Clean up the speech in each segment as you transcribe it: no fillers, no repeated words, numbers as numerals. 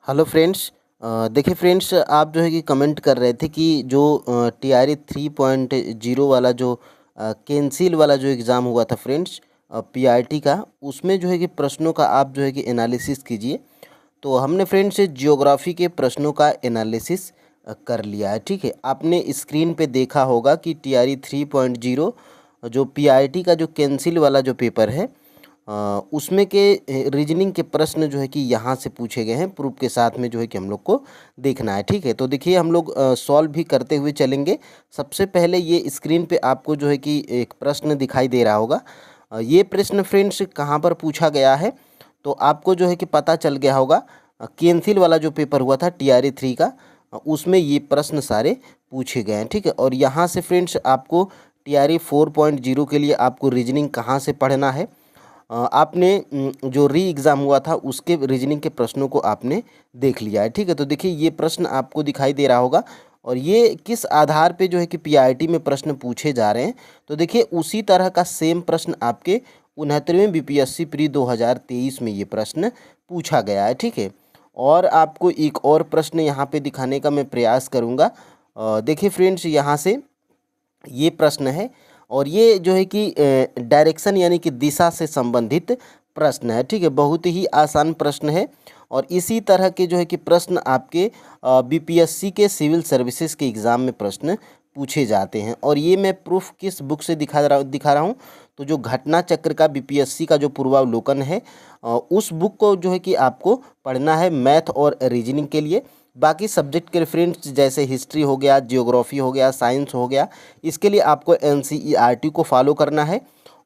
Hello friends. देखिए friends, आप जो है कि कमेंट कर रहे थे कि जो TRE 3.0 वाला जो कैंसिल वाला जो एग्ज़ाम हुआ था फ्रेंड्स, PRT का, उसमें जो है कि प्रश्नों का आप जो है कि एनालिसिस कीजिए। तो हमने फ्रेंड्स जियोग्राफी के प्रश्नों का एनालिसिस कर लिया है। ठीक है, आपने स्क्रीन पे देखा होगा कि TRE 3.0 जो PRT का जो कैंसिल वाला जो पेपर है, उसमें के रीजनिंग के प्रश्न जो है कि यहाँ से पूछे गए हैं। प्रूफ के साथ में जो है कि हम लोग को देखना है। ठीक है, तो देखिए हम लोग सॉल्व भी करते हुए चलेंगे। सबसे पहले ये स्क्रीन पे आपको जो है कि एक प्रश्न दिखाई दे रहा होगा। ये प्रश्न फ्रेंड्स कहाँ पर पूछा गया है, तो आपको जो है कि पता चल गया होगा। कैंसिल वाला जो पेपर हुआ था TRE 3 का, उसमें ये प्रश्न सारे पूछे गए हैं। ठीक है, और यहाँ से फ्रेंड्स आपको TRE 4.0 के लिए आपको रीजनिंग कहाँ से पढ़ना है। आपने जो री एग्ज़ाम हुआ था उसके रीजनिंग के प्रश्नों को आपने देख लिया है। ठीक है, तो देखिए ये प्रश्न आपको दिखाई दे रहा होगा और ये किस आधार पे जो है कि PRT में प्रश्न पूछे जा रहे हैं। तो देखिए उसी तरह का सेम प्रश्न आपके 69वें BPSC प्री 2023 में ये प्रश्न पूछा गया है। ठीक है, और आपको एक और प्रश्न यहाँ पे दिखाने का मैं प्रयास करूँगा। देखिए फ्रेंड्स, यहाँ से ये प्रश्न है और ये जो है कि डायरेक्शन यानी कि दिशा से संबंधित प्रश्न है। ठीक है, बहुत ही आसान प्रश्न है और इसी तरह के जो है कि प्रश्न आपके BPSC के सिविल सर्विसेज के एग्ज़ाम में प्रश्न पूछे जाते हैं। और ये मैं प्रूफ किस बुक से दिखा रहा हूँ, तो जो घटना चक्र का BPSC का जो पूर्वावलोकन है, उस बुक को जो है कि आपको पढ़ना है मैथ और रीजनिंग के लिए। बाकी सब्जेक्ट के रेफरेंस जैसे हिस्ट्री हो गया, जियोग्राफी हो गया, साइंस हो गया, इसके लिए आपको NCERT को फॉलो करना है।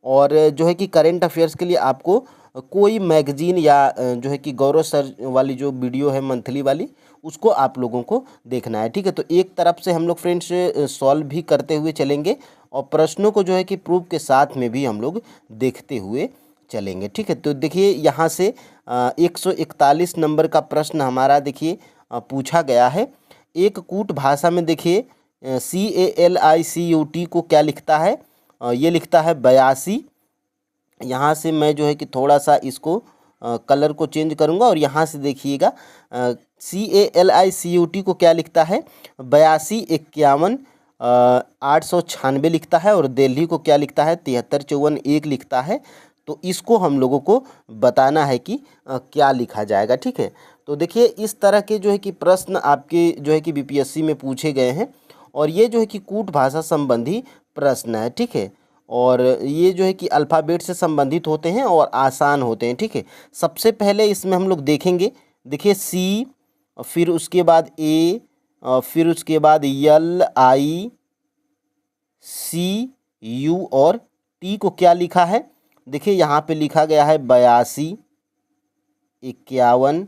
और जो है कि करेंट अफेयर्स के लिए आपको कोई मैगजीन या जो है कि गौरव सर वाली जो वीडियो है मंथली वाली, उसको आप लोगों को देखना है। ठीक है, तो एक तरफ से हम लोग फ्रेंड्स सॉल्व भी करते हुए चलेंगे और प्रश्नों को जो है कि प्रूफ के साथ में भी हम लोग देखते हुए चलेंगे। ठीक है, तो देखिए यहाँ से 141 नंबर का प्रश्न हमारा देखिए पूछा गया है। एक कूट भाषा में देखिए CALICUT को क्या लिखता है, ये लिखता है 82। यहाँ से मैं जो है कि थोड़ा सा इसको कलर को चेंज करूँगा और यहाँ से देखिएगा CALICUT को क्या लिखता है 82 51 896 लिखता है। और दिल्ली को क्या लिखता है 73 54 1 लिखता है। तो इसको हम लोगों को बताना है कि क्या लिखा जाएगा। ठीक है, तो देखिए इस तरह के जो है कि प्रश्न आपके जो है कि BPSC में पूछे गए हैं और ये जो है कि कूट भाषा संबंधी प्रश्न है। ठीक है, और ये जो है कि अल्फ़ाबेट से संबंधित होते हैं और आसान होते हैं। ठीक है, सबसे पहले इसमें हम लोग देखेंगे, देखिए C, फिर उसके बाद A, फिर उसके बाद LICU और T को क्या लिखा है, देखिए यहाँ पे लिखा गया है 82 51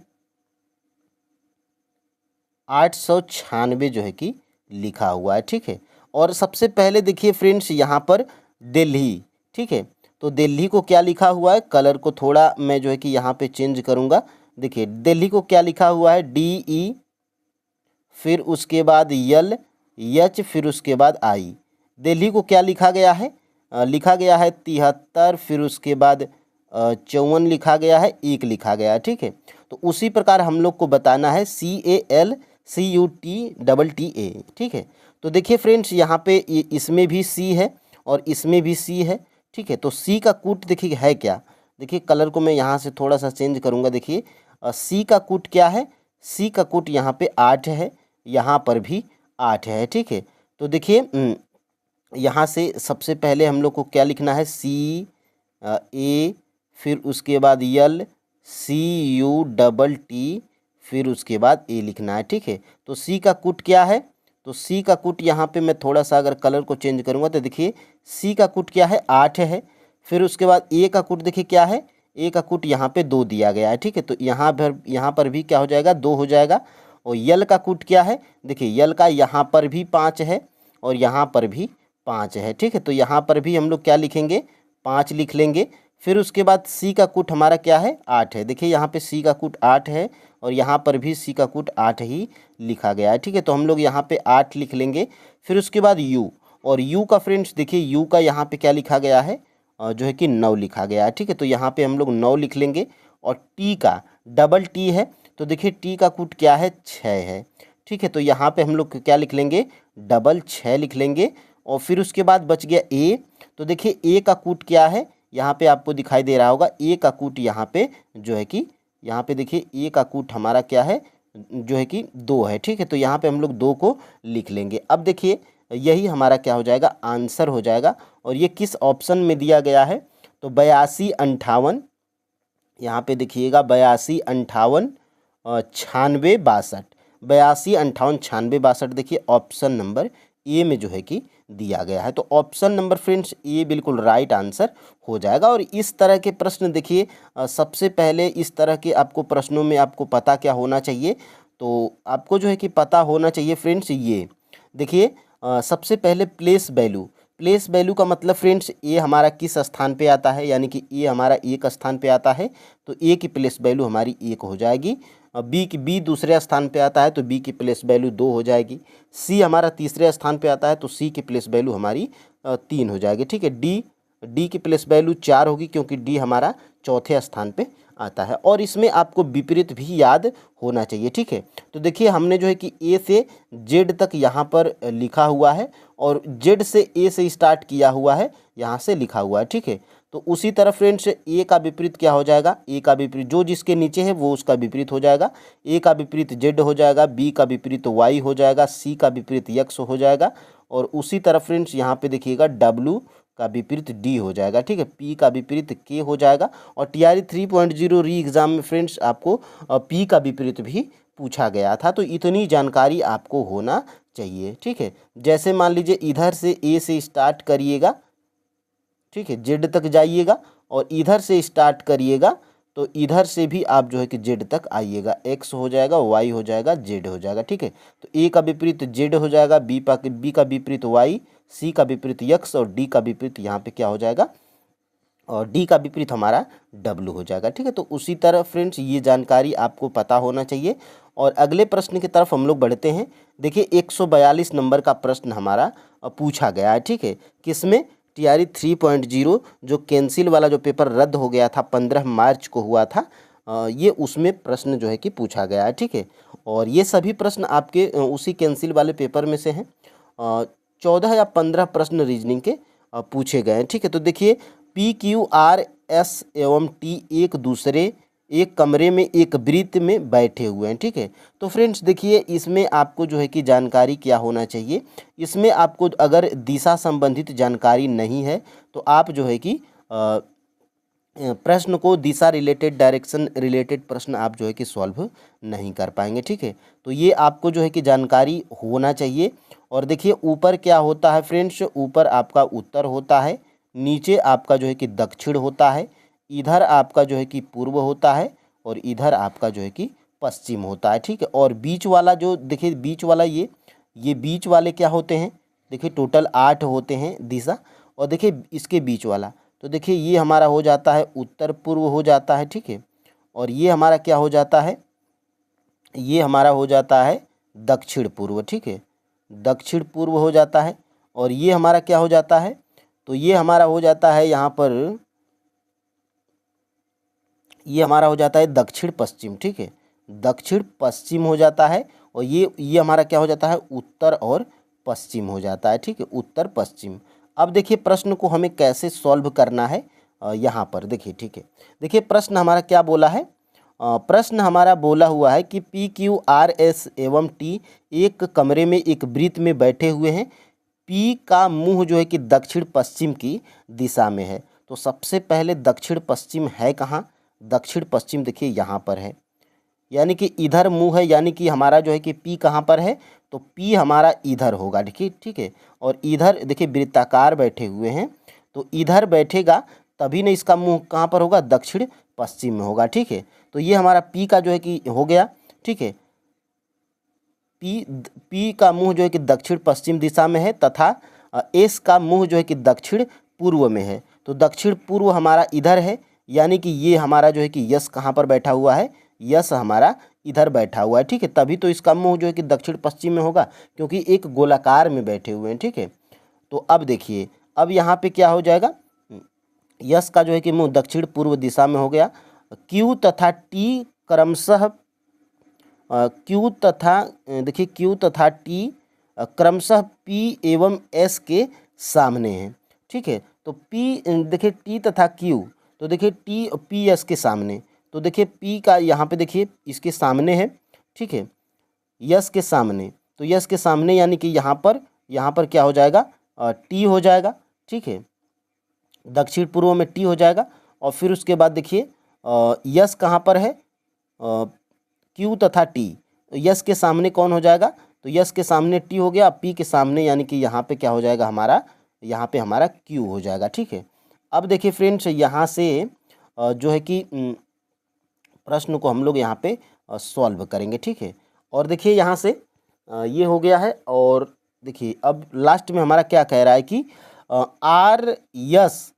896 जो है कि लिखा हुआ है। ठीक है, और सबसे पहले देखिए फ्रेंड्स यहाँ पर दिल्ली। ठीक है, तो दिल्ली को क्या लिखा हुआ है, कलर को थोड़ा मैं जो है कि यहाँ पे चेंज करूँगा। देखिए दिल्ली को क्या लिखा हुआ है DE, फिर उसके बाद LH, फिर उसके बाद I। दिल्ली को क्या लिखा गया है, लिखा गया है 73, फिर उसके बाद 54 लिखा गया है, 1 लिखा गया है। ठीक है, तो उसी प्रकार हम लोग को बताना है CALCUTTTA। ठीक है, तो देखिए फ्रेंड्स यहाँ पे इसमें भी C है और इसमें भी C है। ठीक है, तो C का कूट देखिए है क्या, देखिए कलर को मैं यहाँ से थोड़ा सा चेंज करूँगा। देखिए C का कूट क्या है, C का कूट यहाँ पे 8 है, यहाँ पर भी 8 है। ठीक है, तो देखिए यहाँ से सबसे पहले हम लोग को क्या लिखना है CA, फिर उसके बाद LCUTT, फिर उसके बाद A लिखना है। ठीक है, तो C का कूट क्या है, तो C का कूट यहाँ पे मैं थोड़ा सा अगर कलर को चेंज करूँगा तो देखिए C का कूट क्या है 8 है। फिर उसके बाद A का कूट देखिए क्या है, A का कूट यहाँ पे 2 दिया गया है। ठीक है, तो यहाँ पर भी क्या हो जाएगा 2 हो जाएगा। और यल का कूट क्या है, देखिए यल का यहाँ पर भी 5 है और यहाँ पर भी 5 है। ठीक है, तो यहाँ पर भी हम लोग क्या लिखेंगे 5 लिख लेंगे। फिर उसके बाद C का कूट हमारा क्या है 8 है। देखिए यहाँ पे C का कूट 8 है और यहाँ पर भी C का कूट 8 ही लिखा गया है। ठीक है, तो हम लोग यहाँ पे 8 लिख लेंगे। फिर उसके बाद U, और U का फ्रेंड्स देखिए U का यहाँ पे क्या लिखा गया है, जो है कि 9 लिखा गया है। ठीक है, तो यहाँ पे हम लोग 9 लिख लेंगे। और T का डबल T है, तो देखिए टी का कूट क्या है, 6 है। ठीक है, तो यहाँ पे हम लोग क्या लिख लेंगे, डबल 6 लिख लेंगे। और फिर उसके बाद बच गया ए। तो देखिए ए का कूट क्या है, यहाँ पे आपको दिखाई दे रहा होगा, ए का कूट यहाँ पे जो है कि यहाँ पे देखिए ए का कूट हमारा क्या है, जो है कि 2 है। ठीक है, तो यहाँ पे हम लोग 2 को लिख लेंगे। अब देखिए यही हमारा क्या हो जाएगा, आंसर हो जाएगा। और ये किस ऑप्शन में दिया गया है, तो 82 58, यहाँ पे देखिएगा 82 58 96 62, 82 58 96 62, देखिए ऑप्शन नंबर ए में जो है कि दिया गया है। तो ऑप्शन नंबर फ्रेंड्स ए बिल्कुल राइट आंसर हो जाएगा। और इस तरह के प्रश्न देखिए सबसे पहले इस तरह के आपको प्रश्नों में आपको पता क्या होना चाहिए, तो आपको जो है कि पता होना चाहिए फ्रेंड्स, ये देखिए सबसे पहले प्लेस वैल्यू। प्लेस वैल्यू का मतलब फ्रेंड्स ए हमारा किस स्थान पे आता है, यानी कि ए हमारा एक स्थान पे आता है, तो ए की प्लेस वैल्यू हमारी 1 हो जाएगी। बी दूसरे स्थान पे आता है तो बी की प्लेस वैल्यू 2 हो जाएगी। सी हमारा तीसरे स्थान पे आता है तो सी की प्लेस वैल्यू हमारी 3 हो जाएगी। ठीक है, डी की प्लेस वैल्यू 4 होगी, क्योंकि डी हमारा चौथे स्थान पे आता है। और इसमें आपको विपरीत भी याद होना चाहिए। ठीक है, तो देखिए हमने जो है कि ए से जेड तक यहाँ पर लिखा हुआ है, और जेड से ए से स्टार्ट किया हुआ है, यहाँ से लिखा हुआ है। ठीक है, तो उसी तरह फ्रेंड्स ए का विपरीत क्या हो जाएगा, ए का विपरीत जो जिसके नीचे है वो उसका विपरीत हो जाएगा। ए का विपरीत जेड हो जाएगा, बी का विपरीत वाई हो जाएगा, सी का विपरीत एक्स हो जाएगा। और उसी तरह फ्रेंड्स यहाँ पे देखिएगा डब्ल्यू का विपरीत डी हो जाएगा। ठीक है, पी का विपरीत के हो जाएगा। और टीआरई 3.0 री एग्ज़ाम में फ्रेंड्स आपको पी का विपरीत भी पूछा गया था, तो इतनी जानकारी आपको होना चाहिए। ठीक है, जैसे मान लीजिए इधर से ए से स्टार्ट करिएगा, ठीक है, जेड तक जाइएगा, और इधर से स्टार्ट करिएगा तो इधर से भी आप जो है कि जेड तक आइएगा, एक्स हो जाएगा, वाई हो जाएगा, जेड हो जाएगा। ठीक है, तो ए का विपरीत जेड हो जाएगा, बी का विपरीत वाई, सी का विपरीत एक्स, और डी का विपरीत यहाँ पे क्या हो जाएगा, और डी का विपरीत हमारा डब्लू हो जाएगा। ठीक है, तो उसी तरह फ्रेंड्स ये जानकारी आपको पता होना चाहिए। और अगले प्रश्न की तरफ हम लोग बढ़ते हैं। देखिए 142 नंबर का प्रश्न हमारा पूछा गया है। ठीक है, किसमें, टीआरई 3.0 जो कैंसिल वाला जो पेपर रद्द हो गया था 15 मार्च को हुआ था, ये उसमें प्रश्न जो है कि पूछा गया है। ठीक है, और ये सभी प्रश्न आपके उसी कैंसिल वाले पेपर में से हैं। 14 या 15 प्रश्न रीजनिंग के पूछे गए हैं। ठीक है, तो देखिए पी क्यू आर एस एवं टी एक कमरे में एक वृत्त में बैठे हुए हैं। ठीक है, तो फ्रेंड्स देखिए इसमें आपको जो है कि जानकारी क्या होना चाहिए, इसमें आपको अगर दिशा संबंधित जानकारी नहीं है तो आप जो है कि प्रश्न को दिशा रिलेटेड, डायरेक्शन रिलेटेड प्रश्न आप जो है कि सॉल्व नहीं कर पाएंगे। ठीक है, तो ये आपको जो है कि जानकारी होना चाहिए। और देखिए ऊपर क्या होता है फ्रेंड्स, ऊपर आपका उत्तर होता है, नीचे आपका जो है कि दक्षिण होता है, इधर आपका जो है कि पूर्व होता है, और इधर आपका जो है कि पश्चिम होता है। ठीक है, और बीच वाला जो देखिए बीच वाला ये बीच वाले क्या होते हैं, देखिए टोटल 8 होते हैं दिशा। और देखिए इसके बीच वाला, तो देखिए ये हमारा हो जाता है उत्तर पूर्व हो जाता है। ठीक है, और ये हमारा क्या हो जाता है, ये हमारा हो जाता है दक्षिण पूर्व। ठीक है, दक्षिण पूर्व हो जाता है। और ये हमारा क्या हो जाता है, तो ये हमारा हो जाता है यहाँ पर, ये हमारा हो जाता है दक्षिण पश्चिम। ठीक है, दक्षिण पश्चिम हो जाता है। और ये हमारा क्या हो जाता है, उत्तर और पश्चिम हो जाता है। ठीक है, उत्तर पश्चिम। अब देखिए प्रश्न को हमें कैसे सॉल्व करना है, यहाँ पर देखिए। ठीक है, देखिए प्रश्न हमारा क्या बोला है, प्रश्न हमारा बोला हुआ है कि पी क्यू आर एस एवं टी एक कमरे में एक वृत्त में बैठे हुए हैं। पी का मुंह जो है कि दक्षिण पश्चिम की दिशा में है। तो सबसे पहले दक्षिण पश्चिम है कहाँ, दक्षिण पश्चिम देखिए यहाँ पर है, यानी कि इधर मुंह है, यानी कि हमारा जो है कि पी कहाँ पर है, तो पी हमारा इधर होगा। देखिए ठीक है, और इधर देखिए वृत्ताकार बैठे हुए हैं, तो इधर बैठेगा तभी ना इसका मुंह कहाँ पर होगा, दक्षिण पश्चिम में होगा। ठीक है, तो ये हमारा पी का जो है कि हो गया। ठीक है, पी का मुंह जो है कि दक्षिण पश्चिम दिशा में है, तथा एस का मुंह जो है कि दक्षिण पूर्व में है। तो दक्षिण पूर्व हमारा इधर है, यानी कि ये हमारा जो है कि यस कहाँ पर बैठा हुआ है, यस हमारा इधर बैठा हुआ है। ठीक है, तभी तो इसका मुंह जो है कि दक्षिण पश्चिम में होगा, क्योंकि एक गोलाकार में बैठे हुए हैं। ठीक है, तो अब देखिए अब यहाँ पे क्या हो जाएगा, यस का जो है कि मुंह दक्षिण पूर्व दिशा में हो गया। क्यू तथा टी क्रमशः क्यू तथा देखिए क्यू तथा टी क्रमशः पी एवं एस के सामने है। ठीक है, तो पी देखिए टी तथा क्यू, तो देखिए टी और पी एस के सामने, तो देखिए पी का यहाँ पे देखिए इसके सामने है। ठीक है, यस के सामने, तो यस के सामने यानी कि यहाँ पर क्या हो जाएगा, टी हो जाएगा। ठीक है, दक्षिण पूर्व में टी हो जाएगा। और फिर उसके बाद देखिए यस कहाँ पर है, क्यू तथा टी, तो यस के सामने कौन हो जाएगा, तो यस के सामने टी हो गया, पी के सामने यानी कि यहाँ पे क्या हो जाएगा हमारा, यहाँ पे हमारा क्यू हो जाएगा। ठीक है, अब देखिए फ्रेंड्स यहाँ से जो है कि प्रश्न को हम लोग यहाँ पे सॉल्व करेंगे। ठीक है, और देखिए यहाँ से ये हो गया है। और देखिए अब लास्ट में हमारा क्या कह रहा है कि आर यस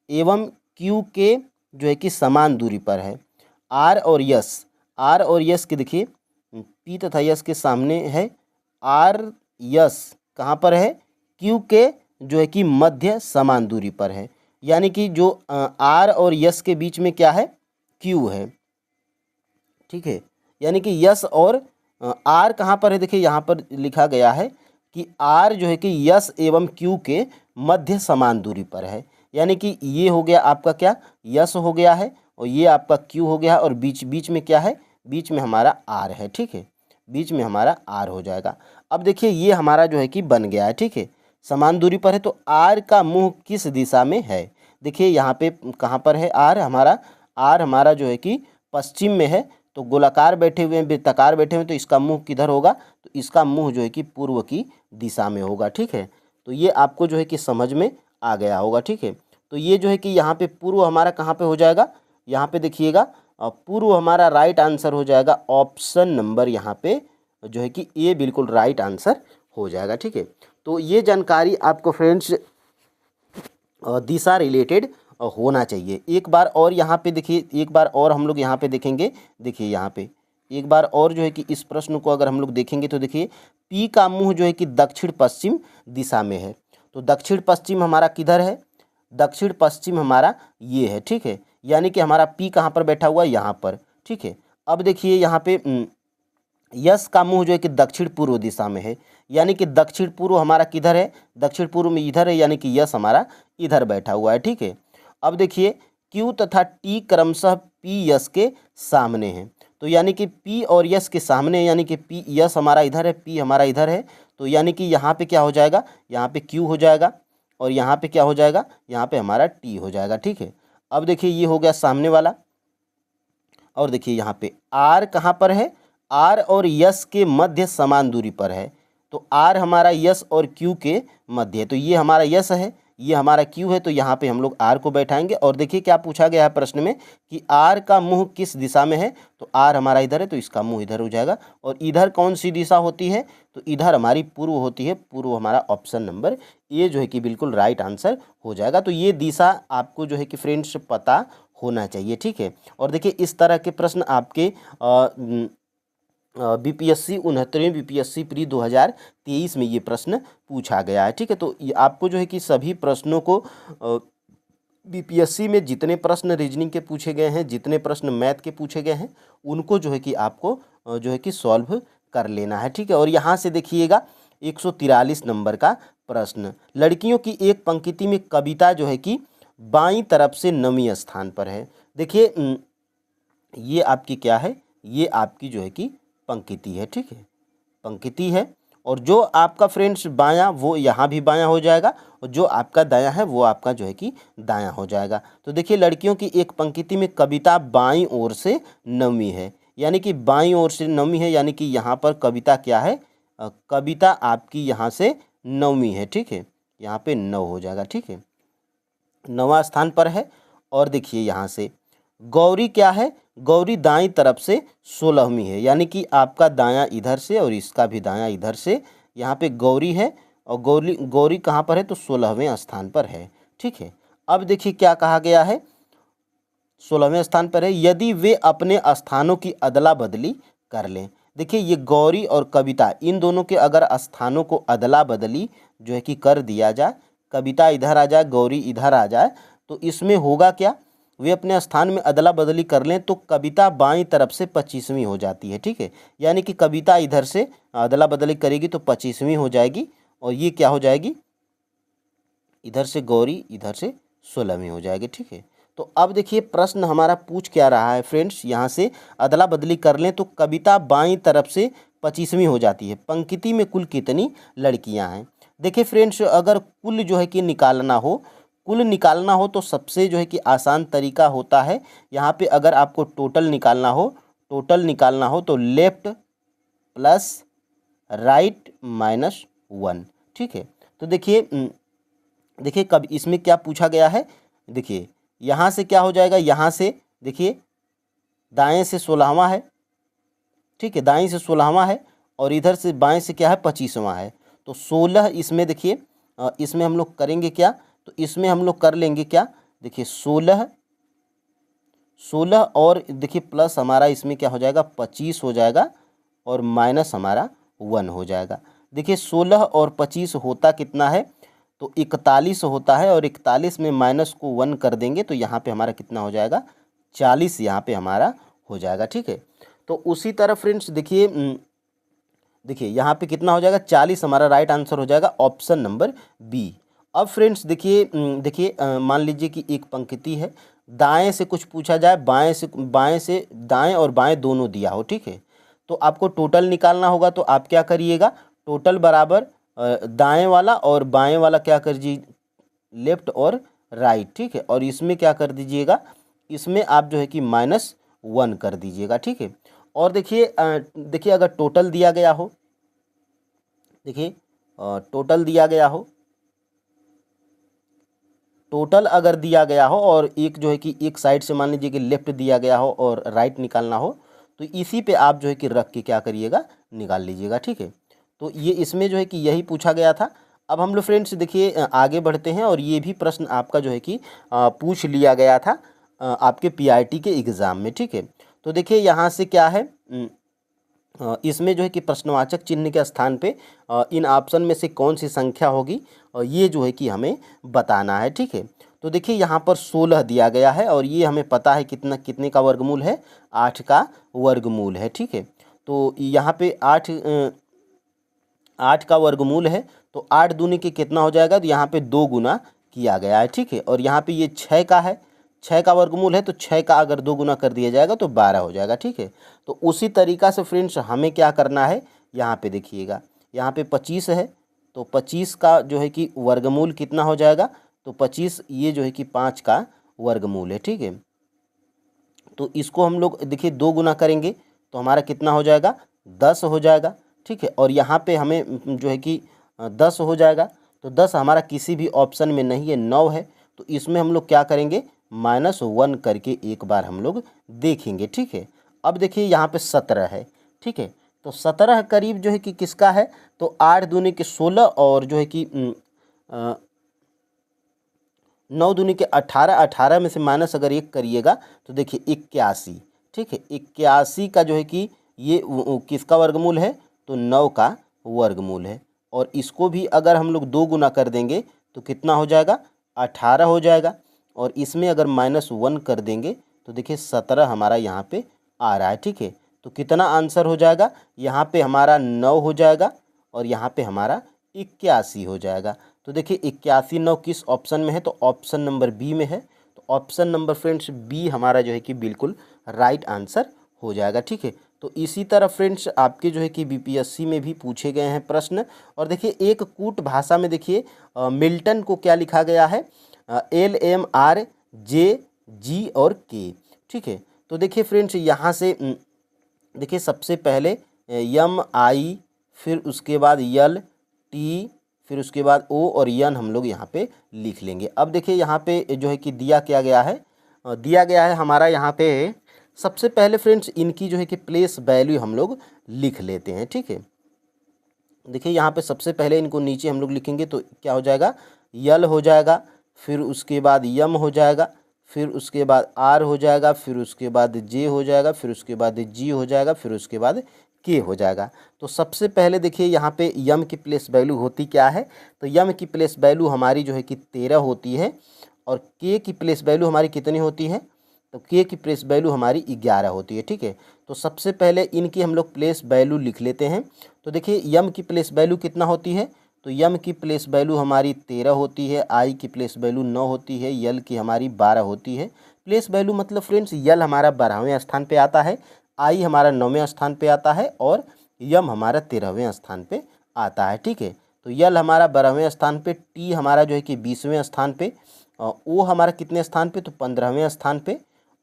एवं क्यू के जो है कि समान दूरी पर है। आर और यस के देखिए पी तथा यस के सामने है, आर यस कहाँ पर है, क्यू के जो है कि मध्य समान दूरी पर है। यानी कि जो आर और यस के बीच में क्या है, क्यू है। ठीक है, यानी कि यस और आर कहाँ पर है, देखिए यहाँ पर लिखा गया है कि आर जो है कि यस एवं क्यू के मध्य समान दूरी पर है। यानी कि ये हो गया आपका क्या, यस हो गया है, और ये आपका क्यू हो गया है, और बीच में क्या है, बीच में हमारा आर है। ठीक है, बीच में हमारा आर हो जाएगा। अब देखिए ये हमारा जो है कि बन गया है। ठीक है, समान दूरी पर है, तो आर का मुंह किस दिशा में है, देखिए यहाँ पे कहाँ पर है आर हमारा जो है कि पश्चिम में है। तो गोलाकार बैठे हुए हैं, वृत्ताकार बैठे हुए हैं, तो इसका मुंह किधर होगा, तो इसका मुंह जो है कि पूर्व की दिशा में होगा। ठीक है, तो ये आपको जो है कि समझ में आ गया होगा। ठीक है, तो ये जो है कि यहाँ पे पूर्व हमारा कहाँ पे हो जाएगा, यहाँ पे देखिएगा पूर्व हमारा राइट आंसर हो जाएगा ऑप्शन नंबर यहाँ पे जो है कि ए बिल्कुल राइट आंसर हो जाएगा। ठीक है, तो ये जानकारी आपको फ्रेंड्स दिशा रिलेटेड होना चाहिए। एक बार और यहाँ पे देखिए, एक बार और हम लोग यहाँ पे देखेंगे। देखिए यहाँ पे एक बार और जो है कि इस प्रश्न को अगर हम लोग देखेंगे तो देखिए पी का मुंह जो है कि दक्षिण पश्चिम दिशा में है। तो दक्षिण पश्चिम हमारा किधर है, दक्षिण पश्चिम हमारा ये है। ठीक है, यानी कि हमारा पी कहाँ पर बैठा हुआ है, यहाँ पर। ठीक है, अब देखिए यहाँ पे यस का मुंह जो है कि दक्षिण पूर्व दिशा में है। यानी कि दक्षिण पूर्व हमारा किधर है, दक्षिण पूर्व में इधर है, यानी कि यस हमारा इधर बैठा हुआ है। ठीक है, अब देखिए क्यू तथा टी क्रमशः पी यस के सामने हैं। तो यानी कि पी और यस के सामने, यानी कि पी यस हमारा इधर है, पी हमारा इधर है। तो यानी कि यहाँ पे क्या हो जाएगा, यहाँ पे क्यू हो जाएगा, और यहाँ पे क्या हो जाएगा, यहाँ पे हमारा टी हो जाएगा। ठीक है, अब देखिए ये हो गया सामने वाला। और देखिए यहाँ पे आर कहाँ पर है, आर और यस के मध्य समान दूरी पर है। तो आर हमारा यस और क्यू के मध्य है, तो ये हमारा यस है, ये हमारा क्यू है, तो यहाँ पे हम लोग आर को बैठाएंगे। और देखिए क्या पूछा गया है प्रश्न में कि आर का मुंह किस दिशा में है, तो आर हमारा इधर है, तो इसका मुंह इधर हो जाएगा। और इधर कौन सी दिशा होती है, तो इधर हमारी पूर्व होती है, पूर्व हमारा ऑप्शन नंबर ए जो है कि बिल्कुल राइट आंसर हो जाएगा। तो ये दिशा आपको जो है कि फ्रेंड्स पता होना चाहिए। ठीक है, और देखिए इस तरह के प्रश्न आपके बीपीएससी 69वीं बीपीएससी प्री 2023 में ये प्रश्न पूछा गया है। ठीक है, तो ये आपको जो है कि सभी प्रश्नों को बीपीएससी में जितने प्रश्न रीजनिंग के पूछे गए हैं, जितने प्रश्न मैथ के पूछे गए हैं, उनको जो है कि आपको जो है कि सॉल्व कर लेना है। ठीक है, और यहाँ से देखिएगा 143 नंबर का प्रश्न, लड़कियों की एक पंक्ति में कविता जो है कि बाईं तरफ से 9वें स्थान पर है। देखिए ये आपकी क्या है, ये आपकी जो है कि पंक्ति है। ठीक है, पंक्ति है, और जो आपका फ्रेंड्स बायां वो यहाँ भी बायां हो जाएगा, और जो आपका दायां है वो आपका जो है कि दायां हो जाएगा। तो देखिए लड़कियों की एक पंक्ति में कविता बाईं ओर से 9वीं है, यानी कि बाईं ओर से 9वीं है, यानी कि यहाँ पर कविता क्या है, कविता आपकी यहाँ से 9वीं है। ठीक है, यहाँ पे 9 हो जाएगा। ठीक है, 9वां स्थान पर है। और देखिए यहाँ से गौरी क्या है, गौरी दाईं तरफ से 16वीं है, यानी कि आपका दायां इधर से और इसका भी दायां इधर से, यहाँ पे गौरी है, और गौरी कहाँ पर है, तो 16वें स्थान पर है। ठीक है, अब देखिए क्या कहा गया है, 16वें स्थान पर है, यदि वे अपने स्थानों की अदला बदली कर लें। देखिए ये गौरी और कविता, इन दोनों के अगर स्थानों को अदला बदली जो है कि कर दिया जाए, कविता इधर आ जाए, गौरी इधर आ जाए, तो इसमें होगा क्या, वे अपने स्थान में अदला बदली कर लें तो कविता बाईं तरफ से 25वीं हो जाती है। ठीक है, यानी कि कविता इधर से अदला बदली करेगी तो 25वीं हो जाएगी, और ये क्या हो जाएगी, इधर से गौरी इधर से 16वीं हो जाएगी। ठीक है, तो अब देखिए प्रश्न हमारा पूछ क्या रहा है फ्रेंड्स, यहाँ से अदला बदली कर लें तो कविता बाईं तरफ से 25वीं हो जाती है। पंक्ति में कुल कितनी लड़कियां हैं। देखिए फ्रेंड्स, अगर कुल जो है कि निकालना हो, कुल निकालना हो तो सबसे जो है कि आसान तरीका होता है, यहाँ पे अगर आपको टोटल निकालना हो, टोटल निकालना हो तो लेफ्ट प्लस राइट माइनस 1। ठीक है, तो देखिए कब इसमें क्या पूछा गया है, देखिए यहाँ से क्या हो जाएगा, यहाँ से देखिए दाएं से 16वां है। ठीक है, दाएं से 16वां है और इधर से बाएं से क्या है, 25वां है। तो 16 इसमें देखिए, इसमें हम लोग करेंगे क्या, तो इसमें हम लोग कर लेंगे क्या, देखिए 16 और देखिए प्लस हमारा इसमें क्या हो जाएगा, 25 हो जाएगा और माइनस हमारा 1 हो जाएगा। देखिए 16 और 25 होता कितना है, तो 41 होता है, और 41 में माइनस को 1 कर देंगे तो यहाँ पे हमारा कितना हो जाएगा, 40 यहाँ पे हमारा हो जाएगा। ठीक है, तो उसी तरह फ्रेंड्स देखिए यहाँ पे कितना हो जाएगा, 40 हमारा राइट आंसर हो जाएगा, ऑप्शन नंबर बी। अब फ्रेंड्स देखिए मान लीजिए कि एक पंक्ति है, दाएं से कुछ पूछा जाए, बाएं से दाएं और बाएं दोनों दिया हो। ठीक है, तो आपको टोटल निकालना होगा, तो आप क्या करिएगा, टोटल बराबर दाएं वाला और बाएं वाला क्या कर दीजिए, लेफ्ट और राइट। ठीक है, और इसमें क्या कर दीजिएगा, इसमें आप जो है कि -1 कर दीजिएगा। ठीक है, और देखिए अगर टोटल दिया गया हो, देखिए टोटल दिया गया हो, टोटल अगर दिया गया हो और एक जो है कि एक साइड से मान लीजिए कि लेफ्ट दिया गया हो और राइट निकालना हो, तो इसी पे आप जो है कि रख के क्या करिएगा, निकाल लीजिएगा। ठीक है, तो ये इसमें जो है कि यही पूछा गया था। अब हम लोग फ्रेंड्स देखिए आगे बढ़ते हैं, और ये भी प्रश्न आपका जो है कि पूछ लिया गया था आपके पीआईटी के एग्ज़ाम में। ठीक है, तो देखिए यहाँ से क्या है, इसमें जो है कि प्रश्नवाचक चिन्ह के स्थान पे इन ऑप्शन में से कौन सी संख्या होगी, और ये जो है कि हमें बताना है। ठीक है, तो देखिए यहाँ पर 16 दिया गया है, और ये हमें पता है कितने का वर्गमूल है, 8 का वर्गमूल है। ठीक है, तो यहाँ पे 8 का वर्गमूल है, तो 8 दूनी के कितना हो जाएगा, तो यहाँ पे 2 गुना किया गया है। ठीक है, और यहाँ पे ये 6 का है, 6 का वर्गमूल है, तो 6 का अगर 2 गुना कर दिया जाएगा तो 12 हो जाएगा। ठीक है, तो उसी तरीक़ा से फ्रेंड्स हमें क्या करना है, यहाँ पे देखिएगा, यहाँ पे 25 है, तो 25 का जो है कि वर्गमूल कितना हो जाएगा, तो 25 ये जो है कि 5 का वर्गमूल है। ठीक है, तो इसको हम लोग देखिए 2 गुना करेंगे तो हमारा कितना हो जाएगा, 10 हो जाएगा। ठीक है, और यहाँ पे हमें जो है कि 10 हो जाएगा, तो 10 हमारा किसी भी ऑप्शन में नहीं है, 9 है, तो इसमें हम लोग क्या करेंगे, -1 करके एक बार हम लोग देखेंगे। ठीक है, अब देखिए यहाँ पे 17 है। ठीक है, तो 17 करीब जो है कि किसका है, तो 8 दूनी के 16 और जो है कि 9 दूनी के 18, 18 में से माइनस अगर 1 करिएगा तो देखिए 81। ठीक है, 81 का जो है कि ये किसका वर्गमूल है, तो 9 का वर्गमूल है, और इसको भी अगर हम लोग 2 गुना कर देंगे तो कितना हो जाएगा, 18 हो जाएगा, और इसमें अगर -1 कर देंगे तो देखिए 17 हमारा यहाँ पे आ रहा है। ठीक है, तो कितना आंसर हो जाएगा, यहाँ पे हमारा 9 हो जाएगा और यहाँ पे हमारा 81 हो जाएगा। तो देखिए 81 9 किस ऑप्शन में है, तो ऑप्शन नंबर बी में है। तो ऑप्शन नंबर फ्रेंड्स बी हमारा जो है कि बिल्कुल राइट आंसर हो जाएगा। ठीक है, तो इसी तरह फ्रेंड्स आपके जो है कि बीपीएससी में भी पूछे गए हैं प्रश्न। और देखिए एक कूट भाषा में देखिए मिल्टन को क्या लिखा गया है, LMRJG और K। ठीक है, तो देखिए फ्रेंड्स यहाँ से देखिए सबसे पहले MI, फिर उसके बाद LT, फिर उसके बाद O और N हम लोग यहाँ पे लिख लेंगे। अब देखिए यहाँ पे जो है कि दिया क्या गया है, दिया गया है हमारा यहाँ पे सबसे पहले फ्रेंड्स इनकी जो है कि प्लेस वैल्यू हम लोग लिख लेते हैं। ठीक है, देखिए यहाँ पे सबसे पहले इनको नीचे हम लोग लिखेंगे तो क्या हो जाएगा, L हो जाएगा, फिर उसके बाद M हो जाएगा, फिर उसके बाद R हो जाएगा, फिर उसके बाद J हो जाएगा, फिर उसके बाद G हो जाएगा, फिर उसके बाद K हो जाएगा। तो सबसे पहले देखिए यहाँ पे M की प्लेस वैल्यू होती क्या है, तो M की प्लेस वैल्यू हमारी जो है कि 13 होती है, और K की प्लेस वैल्यू हमारी कितनी होती है, तो के की प्लेस वैल्यू हमारी 11 होती है। ठीक है, तो सबसे पहले इनकी हम लोग प्लेस वैल्यू लिख लेते हैं। तो देखिए यम की प्लेस वैल्यू कितना होती है, तो यम की प्लेस वैल्यू हमारी 13 होती है, आई की प्लेस वैल्यू 9 होती है, यल की हमारी 12 होती है। प्लेस वैल्यू मतलब फ्रेंड्स यल हमारा 12वें स्थान पे आता है, आई हमारा 9वें स्थान पे आता है और यम हमारा 13वें स्थान पे आता है। ठीक है, तो यल हमारा 12वें स्थान पे, टी हमारा जो है कि 20वें स्थान पे, ओ हमारा कितने स्थान पे, तो 15वें स्थान पे,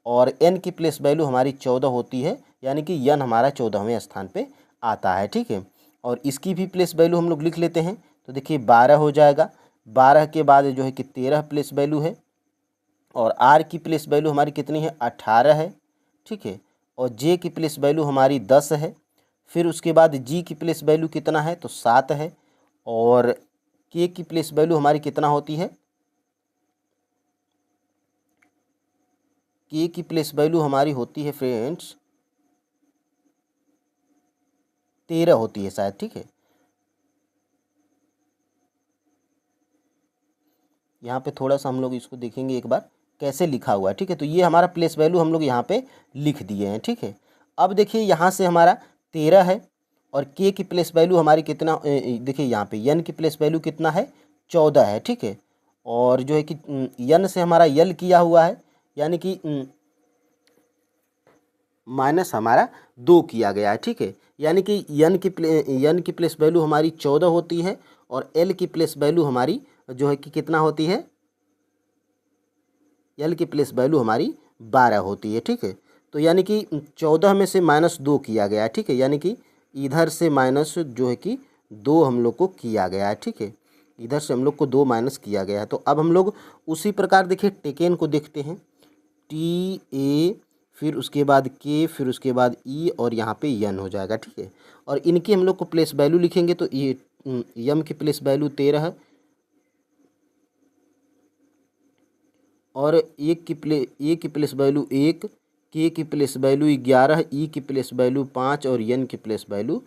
और एन की प्लेस वैल्यू हमारी 14 होती है, यानी कि यन हमारा 14वें स्थान पे आता है। ठीक है, और इसकी भी प्लेस वैल्यू हम लोग लिख लेते हैं। तो देखिए 12 हो जाएगा, 12 के बाद जो है कि 13 प्लेस वैल्यू है, और आर की प्लेस वैल्यू हमारी कितनी है, 18 है। ठीक है, और जे की प्लेस वैल्यू हमारी 10 है। फिर उसके बाद जी की प्लेस वैल्यू कितना है, तो 7 है, और के की प्लेस वैल्यू हमारी कितना होती है, के की प्लेस वैल्यू हमारी होती है फ्रेंड्स 13 होती है शायद। ठीक है, यहाँ पे थोड़ा सा हम लोग इसको देखेंगे एक बार कैसे लिखा हुआ है। ठीक है, तो ये हमारा प्लेस वैल्यू हम लोग यहाँ पे लिख दिए हैं। ठीक है, अब देखिए यहाँ से हमारा 13 है, और के की प्लेस वैल्यू हमारी कितना, देखिए यहाँ पे यन की प्लेस वैल्यू कितना है, 14 है। ठीक है, और जो है कि यन से हमारा यल किया हुआ है, यानी कि माइनस हमारा 2 किया गया है। ठीक है, यानी कि यन की प्लेस वैल्यू हमारी 14 होती है, और एल की प्लेस वैल्यू हमारी जो है कि कितना होती है, एल की प्लेस वैल्यू हमारी 12 होती है। ठीक है, तो यानी कि 14 में से -2 किया गया है। ठीक है, यानी कि इधर से माइनस जो है कि 2 हम लोग को किया गया है। ठीक है, इधर से हम लोग को 2 माइनस किया गया है। तो अब हम लोग उसी प्रकार देखिए टेकेन को देखते हैं, टी ए, फिर उसके बाद के, फिर उसके बाद ई, और यहाँ पे यन हो जाएगा। ठीक है, और इनकी हम लोग को प्लेस वैल्यू लिखेंगे, तो ये यम की प्लेस वैल्यू 13 है, और ए की प्लेस वैल्यू 1, के की प्लेस वैल्यू 11, ई की प्लेस वैल्यू 5, और एन की प्लेस वैल्यू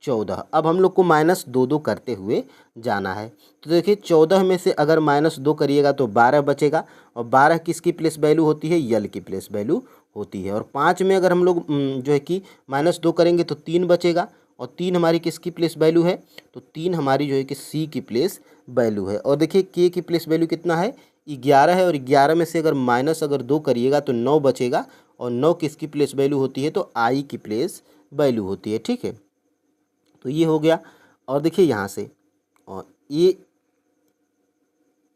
14। अब हम लोग को -2 करते हुए जाना है। तो देखिए 14 में से अगर -2 करिएगा तो 12 बचेगा, और 12 किसकी प्लेस वैल्यू होती है, यल की प्लेस वैल्यू होती है। और 5 में अगर हम लोग जो है कि -2 करेंगे तो 3 बचेगा, और 3 हमारी किसकी प्लेस वैल्यू है, तो 3 हमारी जो है कि सी की प्लेस वैल्यू है। और देखिए के की प्लेस वैल्यू कितना है, 11 है, और 11 में से अगर -2 करिएगा तो 9 बचेगा, और 9 किसकी प्लेस वैल्यू होती है, तो आई की प्लेस वैल्यू होती है। ठीक है, तो ये हो गया। और देखिए यहाँ से, और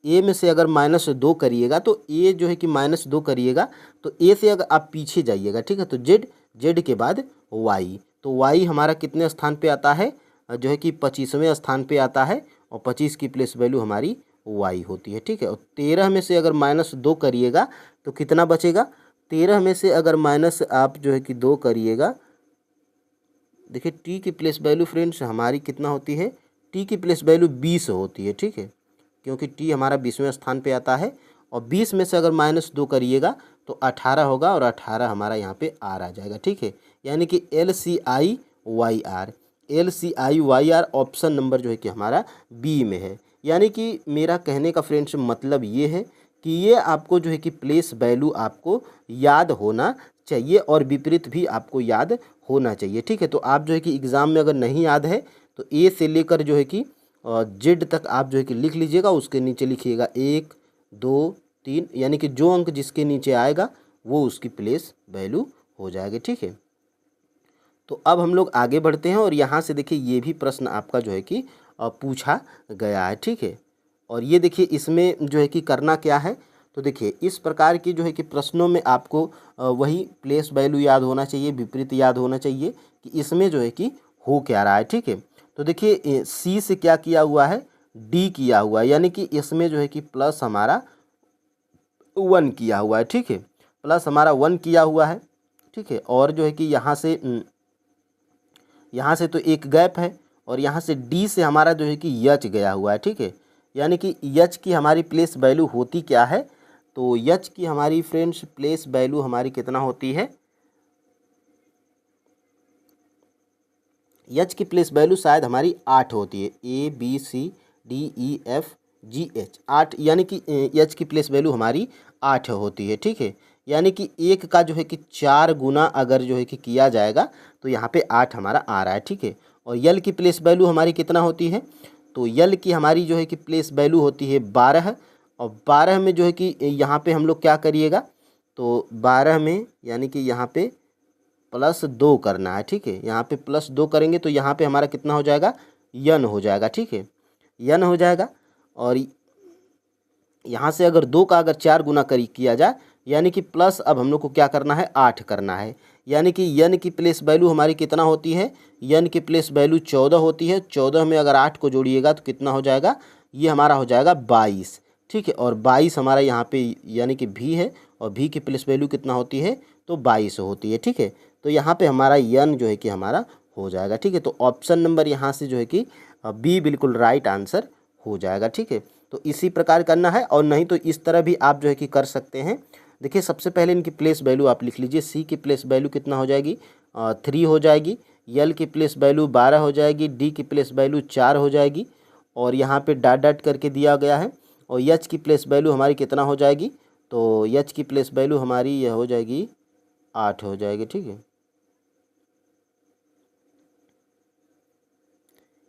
ए में से अगर -2 करिएगा तो ए जो है कि -2 करिएगा, तो ए से अगर आप पीछे जाइएगा, ठीक है, तो जेड के बाद वाई, तो वाई हमारा कितने स्थान पे आता है, जो है कि 25वें स्थान पे आता है, और 25 की प्लेस वैल्यू हमारी वाई होती है। ठीक है, और 13 में से अगर -2 करिएगा तो कितना बचेगा, 13 में से अगर माइनस आप जो है कि 2 करिएगा, देखिए टी की प्लेस वैल्यू फ्रेंड्स हमारी कितना होती है, टी की प्लेस वैल्यू 20 होती है। ठीक है, क्योंकि टी हमारा 20वें स्थान पे आता है, और 20 में से अगर -2 करिएगा तो 18 होगा, और 18 हमारा यहाँ पे आर आ जाएगा। ठीक है, यानी कि LCI YR, LCI YR option number जो है कि हमारा बी में है। यानी कि मेरा कहने का फ्रेंड्स मतलब ये है कि ये आपको जो है कि प्लेस वैल्यू आपको याद होना चाहिए, और विपरीत भी आपको याद होना चाहिए। ठीक है, तो आप जो है कि एग्ज़ाम में अगर नहीं याद है तो ए से लेकर जो है कि जेड तक आप जो है कि लिख लीजिएगा, उसके नीचे लिखिएगा 1 2 3, यानी कि जो अंक जिसके नीचे आएगा वो उसकी प्लेस वैल्यू हो जाएगी। ठीक है, तो अब हम लोग आगे बढ़ते हैं, और यहाँ से देखिए ये भी प्रश्न आपका जो है कि पूछा गया है। ठीक है, और ये देखिए इसमें जो है कि करना क्या है, तो देखिए इस प्रकार की जो है कि प्रश्नों में आपको वही प्लेस वैल्यू याद होना चाहिए, विपरीत याद होना चाहिए कि इसमें जो है कि हो क्या रहा है। ठीक है, तो देखिए सी से क्या किया हुआ है, डी किया हुआ है, यानी कि इसमें जो है कि प्लस हमारा 1 किया हुआ है। ठीक है, प्लस हमारा 1 किया हुआ है। ठीक है, और जो है कि यहाँ से तो एक गैप है, और यहाँ से डी से हमारा जो है कि यच गया हुआ है। ठीक है, यानी कि यच की हमारी प्लेस वैल्यू होती क्या है, तो यच की हमारी फ्रेंड्स प्लेस वैल्यू हमारी कितना होती है, यच की प्लेस वैल्यू शायद हमारी 8 होती है, ABCDEFGH 8, यानी कि यच की प्लेस वैल्यू हमारी 8 होती है। ठीक है, यानी कि 1 का जो है कि 4 गुना अगर जो है कि किया जाएगा तो यहाँ पे 8 हमारा आ रहा है, ठीक है। और यल की प्लेस वैल्यू हमारी कितना होती है, तो यल की हमारी जो है कि प्लेस वैल्यू होती है 12। और 12 में जो है कि यहाँ पे हम लोग क्या करिएगा, तो 12 में यानी कि यहाँ पे +2 करना है, ठीक है। यहाँ पे +2 करेंगे तो यहाँ पे हमारा कितना हो जाएगा, यन हो जाएगा, ठीक है, यन हो जाएगा। और यहाँ से अगर 2 का अगर 4 गुना किया जाए यानी कि प्लस अब हम लोग को क्या करना है, 8 करना है। यानी कि यन की प्लेस वैल्यू हमारी कितना होती है, यन की प्लेस वैल्यू 14 होती है। 14 में अगर 8 को जोड़िएगा तो कितना हो जाएगा, ये हमारा हो जाएगा 22, ठीक है। और 22 हमारा यहाँ पे यानी कि भी है, और भी की प्लेस वैल्यू कितना होती है, तो 22 होती है, ठीक है। तो यहाँ पे हमारा यन जो है कि हमारा हो जाएगा, ठीक है। तो ऑप्शन नंबर यहाँ से जो है कि बी बिल्कुल राइट आंसर हो जाएगा, ठीक है। तो इसी प्रकार करना है, और नहीं तो इस तरह भी आप जो है कि कर सकते हैं। देखिए सबसे पहले इनकी प्लेस वैल्यू आप लिख लीजिए। सी की प्लेस वैल्यू कितना हो जाएगी, 3 हो जाएगी। यल की प्लेस वैल्यू 12 हो जाएगी। डी की प्लेस वैल्यू 4 हो जाएगी, और यहाँ पे डॉट डॉट करके दिया गया है। और एच की प्लेस वैल्यू हमारी कितना हो जाएगी, तो एच की प्लेस वैल्यू हमारी यह हो जाएगी 8 हो जाएगी, ठीक है।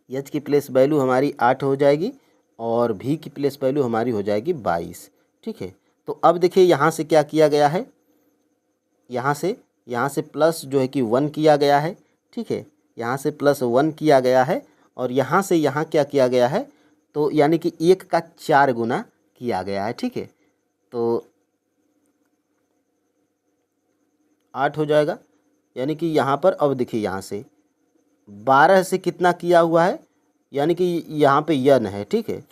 एच की प्लेस वैल्यू हमारी 8 हो जाएगी, और भी की प्लेस वैल्यू हमारी हो जाएगी 22, ठीक है। तो अब देखिए यहाँ से क्या किया गया है, यहाँ से प्लस जो है कि 1 किया गया है, ठीक है। यहाँ से +1 किया गया है, और यहाँ से यहाँ क्या किया गया है, तो यानी कि 1 का 4 गुना किया गया है, ठीक है। तो 8 हो जाएगा। यानी कि यहाँ पर अब देखिए यहाँ से 12 से कितना किया हुआ है, यानी कि यहाँ पे यन है, ठीक है।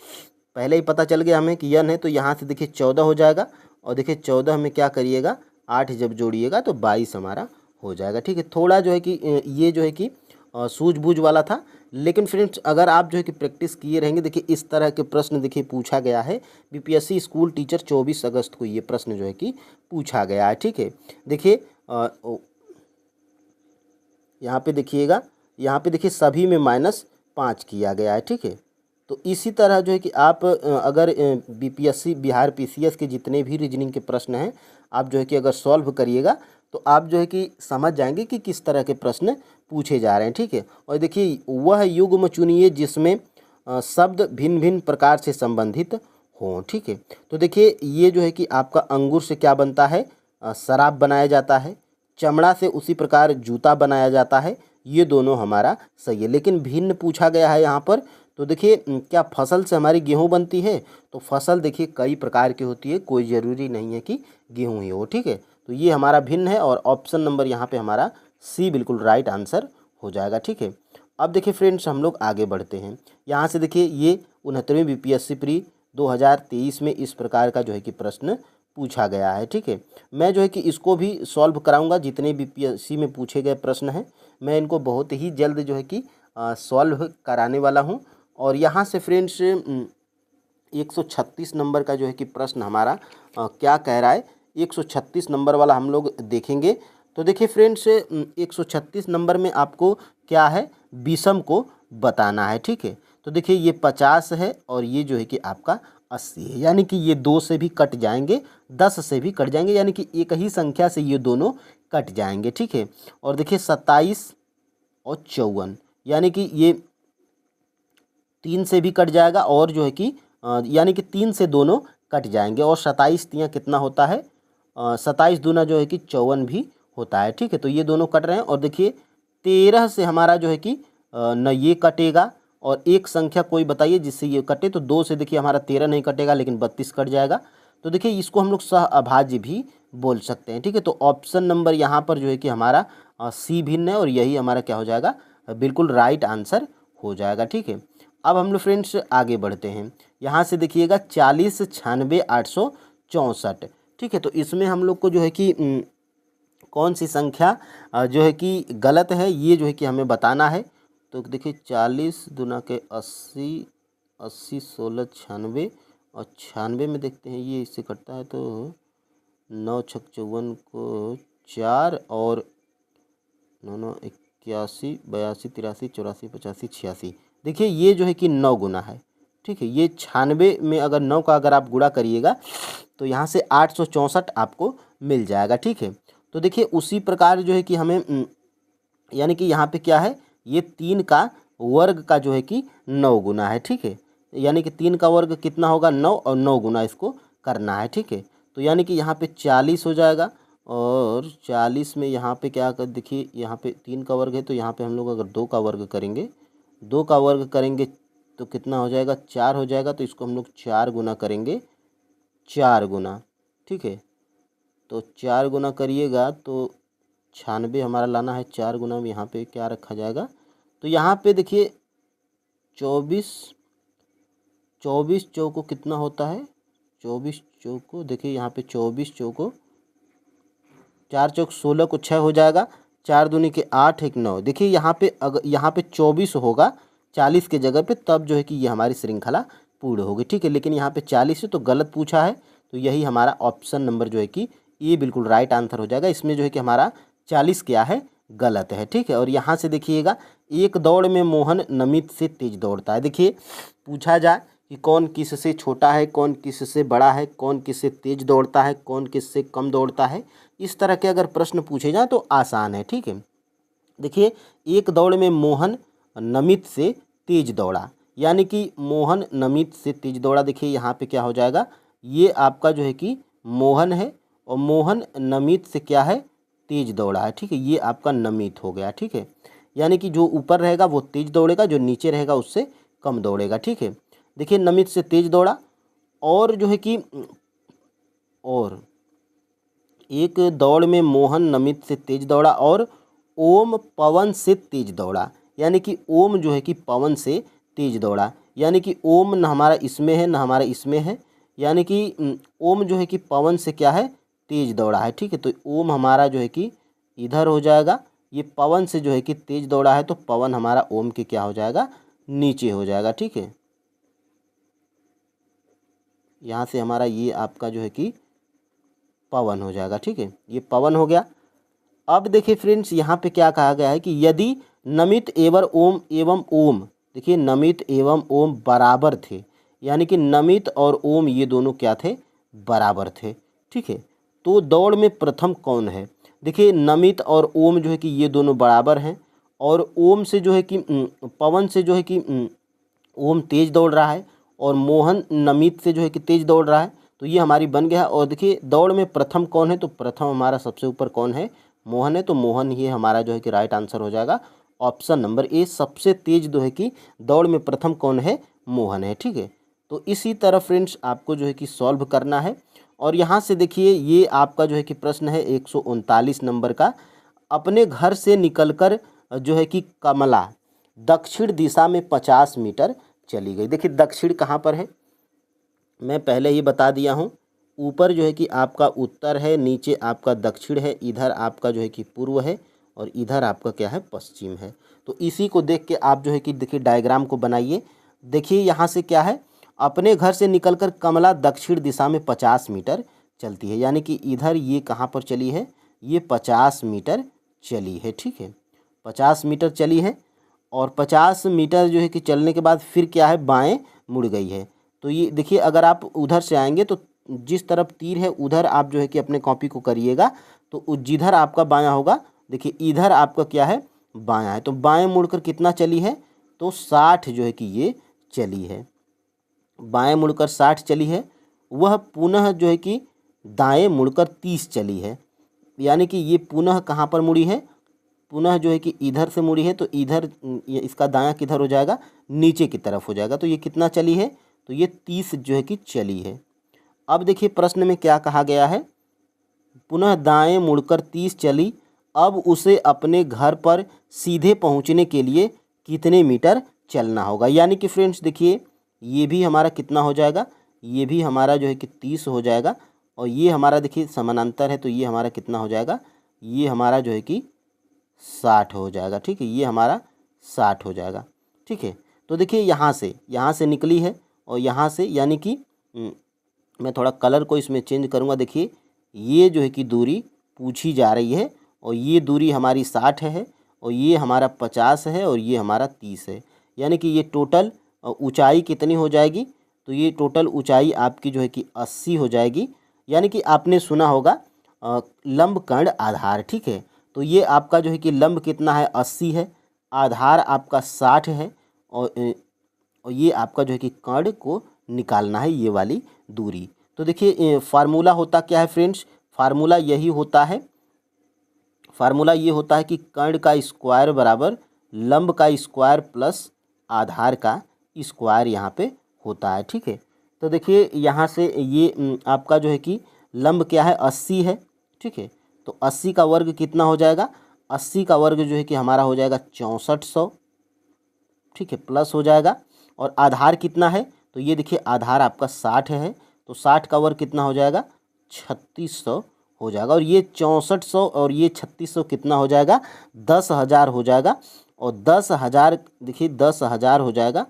पहले ही पता चल गया हमें कि यन है, तो यहाँ से देखिए 14 हो जाएगा। और देखिए 14 में क्या करिएगा, 8 जब जोड़िएगा तो 22 हमारा हो जाएगा, ठीक है। थोड़ा जो है कि ये जो है कि सूझबूझ वाला था, लेकिन फ्रेंड्स अगर आप जो है कि प्रैक्टिस किए रहेंगे, देखिए इस तरह के प्रश्न देखिए पूछा गया है। बीपीएससी स्कूल टीचर 24 अगस्त को ये प्रश्न जो है कि पूछा गया है, ठीक है। देखिए यहाँ पे देखिएगा, यहाँ पे देखिए सभी में -5 किया गया है, ठीक है। तो इसी तरह जो है कि आप अगर बीपीएससी बिहार पीसीएस के जितने भी रीजनिंग के प्रश्न हैं, आप जो है कि अगर सॉल्व करिएगा तो आप जो है कि समझ जाएंगे कि किस तरह के प्रश्न पूछे जा रहे हैं, ठीक है। और देखिए वह युग्म चुनिए जिसमें शब्द भिन्न भिन्न प्रकार से संबंधित हों, ठीक है। तो देखिए ये जो है कि आपका अंगूर से क्या बनता है, शराब बनाया जाता है। चमड़ा से उसी प्रकार जूता बनाया जाता है। ये दोनों हमारा सही है, लेकिन भिन्न पूछा गया है यहाँ पर। तो देखिए क्या फसल से हमारी गेहूँ बनती है, तो फसल देखिए कई प्रकार की होती है, कोई ज़रूरी नहीं है कि गेहूँ ही हो, ठीक है। तो ये हमारा भिन्न है, और ऑप्शन नंबर यहाँ पे हमारा सी बिल्कुल राइट आंसर हो जाएगा, ठीक है। अब देखिए फ्रेंड्स हम लोग आगे बढ़ते हैं। यहाँ से देखिए ये 69वीं बीपीएससी प्री 2023 में इस प्रकार का जो है कि प्रश्न पूछा गया है, ठीक है। मैं जो है कि इसको भी सॉल्व कराऊंगा, जितने बीपीएससी में पूछे गए प्रश्न हैं मैं इनको बहुत ही जल्द जो है कि सॉल्व कराने वाला हूं। और यहाँ से फ्रेंड्स 136 नंबर का जो है कि प्रश्न हमारा क्या कह रहा है, 136 नंबर वाला हम लोग देखेंगे। तो देखिए फ्रेंड्स 136 नंबर में आपको क्या है, विषम को बताना है, ठीक है। तो देखिए ये 50 है, और ये जो है कि आपका 80 है, यानी कि ये 2 से भी कट जाएंगे, 10 से भी कट जाएंगे, यानी कि एक ही संख्या से ये दोनों कट जाएंगे, ठीक है। और देखिए 27 और 54, यानी कि ये 3 से भी कट जाएगा, और जो है कि यानी कि 3 से दोनों कट जाएंगे। और 27 तियाँ कितना होता है, 27 दूना जो है कि 54 भी होता है, ठीक है। तो ये दोनों कट रहे हैं। और देखिए 13 से हमारा जो है कि न ये कटेगा, और एक संख्या कोई बताइए जिससे ये कटे, तो 2 से देखिए हमारा 13 नहीं कटेगा, लेकिन 32 कट जाएगा। तो देखिए इसको हम लोग सह अभाज्य भी बोल सकते हैं, ठीक है। तो ऑप्शन नंबर यहाँ पर जो है कि हमारा सी भिन्न है, और यही हमारा क्या हो जाएगा, बिल्कुल राइट आंसर हो जाएगा, ठीक है। अब हम लोग फ्रेंड्स आगे बढ़ते हैं। यहाँ से देखिएगा 40 96 864, ठीक है। तो इसमें हम लोग को जो है कि कौन सी संख्या जो है कि गलत है, ये जो है कि हमें बताना है। तो देखिए 40 दूना के 80, 80 16 96, और 96 में देखते हैं ये इससे कटता है, तो 9 छक 54 को 4, और 9 9 81 82 83 84 85 86। देखिए ये जो है कि 9 गुना है, ठीक है। ये 96 में अगर 9 का अगर आप गुणा करिएगा तो यहाँ से 864 आपको मिल जाएगा, ठीक है। तो देखिए उसी प्रकार जो है कि हमें यानी कि यहाँ पे क्या है, ये 3 का वर्ग का जो है कि 9 गुना है, ठीक है। यानी कि 3 का वर्ग कितना होगा, 9, और 9 गुना इसको करना है, ठीक है। तो यानी कि यहाँ पे 40 हो जाएगा, और 40 में यहाँ पे क्या कर, देखिए यहाँ पे 3 का वर्ग है तो यहाँ पे हम लोग अगर 2 का वर्ग करेंगे, 2 का वर्ग करेंगे तो कितना हो जाएगा, 4 हो जाएगा। तो इसको हम लोग 4 गुना करेंगे, 4 गुना, ठीक है। तो 4 गुना करिएगा तो 96 हमारा लाना है, 4 गुना में यहाँ पे क्या रखा जाएगा, तो यहाँ पे देखिए 24, 24 चौको कितना होता है, 24 चौको देखिए यहाँ पे 24 चौको 4 चौक 16 को 6 हो जाएगा, 4 दूनी के 8, 1 9। देखिए यहाँ पे अगर यहाँ पे 24 होगा 40 के जगह पे, तब जो है कि ये हमारी श्रृंखला पूर्ण होगी, ठीक है। लेकिन यहाँ पे 40 है तो गलत पूछा है, तो यही हमारा ऑप्शन नंबर जो है कि ये बिल्कुल राइट आंसर हो जाएगा। इसमें जो है कि हमारा 40 क्या है, गलत है, ठीक है। और यहाँ से देखिएगा, एक दौड़ में मोहन नमित से तेज दौड़ता है। देखिए पूछा जाए कि कौन किससे छोटा है, कौन किससे बड़ा है, कौन किससे तेज दौड़ता है, कौन किससे कम दौड़ता है, इस तरह के अगर प्रश्न पूछे जाए तो आसान है, ठीक है। देखिए एक दौड़ में मोहन नमित से तेज दौड़ा, यानी कि मोहन नमित से तेज दौड़ा। देखिए यहाँ पे क्या हो जाएगा, ये आपका जो है कि मोहन है, और मोहन नमित से क्या है, तेज दौड़ा है, ठीक है। ये आपका नमित हो गया, ठीक है। यानी कि जो ऊपर रहेगा वो तेज दौड़ेगा, जो नीचे रहेगा उससे कम दौड़ेगा, ठीक है। देखिए नमित से तेज दौड़ा, और जो है कि और एक दौड़ में मोहन नमित से तेज दौड़ा, और ओम पवन से तेज दौड़ा। यानी कि ओम जो है कि पवन से तेज दौड़ा, यानी कि ओम न हमारा इसमें है न हमारा इसमें है, यानी कि ओम जो है कि पवन से क्या है, तेज दौड़ा है, ठीक है। तो ओम हमारा जो है कि इधर हो जाएगा, ये पवन से जो है कि तेज दौड़ा है, तो पवन हमारा ओम के क्या हो जाएगा, नीचे हो जाएगा, ठीक है। यहाँ से हमारा ये आपका जो है कि पवन हो जाएगा, ठीक है। ये पवन हो गया। अब देखिए फ्रेंड्स, यहाँ पे क्या कहा गया है कि यदि नमित एवं ओम, देखिए नमित एवं ओम बराबर थे, यानी कि नमित और ओम ये दोनों क्या थे, बराबर थे, ठीक है। तो दौड़ में प्रथम कौन है। देखिए नमित और ओम जो है कि ये दोनों बराबर हैं, और ओम से जो है कि पवन से जो है कि ओम तेज दौड़ रहा है, और मोहन नमित से जो है कि तेज दौड़ रहा है, तो ये हमारी बन गया है। और देखिए दौड़ में प्रथम कौन है, तो प्रथम हमारा सबसे ऊपर कौन है, मोहन है, तो मोहन ही हमारा जो है कि राइट आंसर हो जाएगा। ऑप्शन नंबर ए, सबसे तेज जो है कि दौड़ में प्रथम कौन है, मोहन है, ठीक है। तो इसी तरह फ्रेंड्स आपको जो है कि सॉल्व करना है। और यहाँ से देखिए ये आपका जो है कि प्रश्न है 139 नंबर का, अपने घर से निकलकर जो है कि कमला दक्षिण दिशा में 50 मीटर चली गई। देखिए दक्षिण कहाँ पर है, मैं पहले ही बता दिया हूँ। ऊपर जो है कि आपका उत्तर है, नीचे आपका दक्षिण है, इधर आपका जो है कि पूर्व है, और इधर आपका क्या है, पश्चिम है। तो इसी को देख के आप जो है कि देखिए डायग्राम को बनाइए। देखिए यहाँ से क्या है, अपने घर से निकलकर कमला दक्षिण दिशा में 50 मीटर चलती है, यानी कि इधर ये कहाँ पर चली है, ये 50 मीटर चली है, ठीक है। 50 मीटर चली है, और 50 मीटर जो है कि चलने के बाद फिर क्या है, बाएं मुड़ गई है। तो ये देखिए अगर आप उधर से आएंगे तो जिस तरफ तीर है उधर आप जो है कि अपने कॉपी को करिएगा, तो जिधर आपका बायां होगा, देखिए इधर आपका क्या है, बायां है। तो बाएं मुड़कर कितना चली है, तो 60 जो है कि ये चली है, बाएं मुड़कर 60 चली है। वह पुनः जो है कि दाएं मुड़कर 30 चली है, यानी कि ये पुनः कहाँ पर मुड़ी है, पुनः जो है कि इधर से मुड़ी है, तो इधर ये इसका दायां किधर हो जाएगा, नीचे की तरफ हो जाएगा। तो ये कितना चली है, तो ये 30 जो है कि चली है। अब देखिए प्रश्न में क्या कहा गया है, पुनः दाएं मुड़कर 30 चली, अब उसे अपने घर पर सीधे पहुंचने के लिए कितने मीटर चलना होगा। यानी कि फ्रेंड्स देखिए ये भी हमारा कितना हो जाएगा, ये भी हमारा जो है कि 30 हो जाएगा, और ये हमारा देखिए समानांतर है, तो ये हमारा कितना हो जाएगा, ये हमारा जो है कि 60 हो जाएगा, ठीक है। ये हमारा 60 हो जाएगा, ठीक है। तो देखिए यहाँ से निकली है, और यहाँ से यानी कि मैं थोड़ा कलर को इसमें चेंज करूँगा। देखिए ये जो है कि दूरी पूछी जा रही है, और ये दूरी हमारी 60 है, और ये हमारा 50 है, और ये हमारा 30 है, यानी कि ये टोटल ऊंचाई कितनी हो जाएगी, तो ये टोटल ऊंचाई आपकी जो है कि 80 हो जाएगी। यानी कि आपने सुना होगा लंब कर्ण आधार, ठीक है। तो ये आपका जो है कि लंब कितना है, 80 है, आधार आपका 60 है, और ये आपका जो है कि कर्ण को निकालना है, ये वाली दूरी। तो देखिए फार्मूला होता क्या है फ्रेंड्स, फार्मूला यही होता है, फार्मूला ये होता है कि कर्ण का स्क्वायर बराबर लंब का स्क्वायर प्लस आधार का स्क्वायर यहाँ पे होता है, ठीक है। तो देखिए यहाँ से ये आपका जो है कि लंब क्या है, 80 है, ठीक है। तो 80 का वर्ग कितना हो जाएगा, 80 का वर्ग जो है कि हमारा हो जाएगा 6400, ठीक है, प्लस हो जाएगा। और आधार कितना है, तो ये देखिए आधार आपका 60 है, तो 60 का वर्ग कितना हो जाएगा, 3600 हो जाएगा। और ये 6400 और ये 3600 कितना हो जाएगा, 10,000 हो जाएगा। और 10,000 देखिए 10,000 हो जाएगा,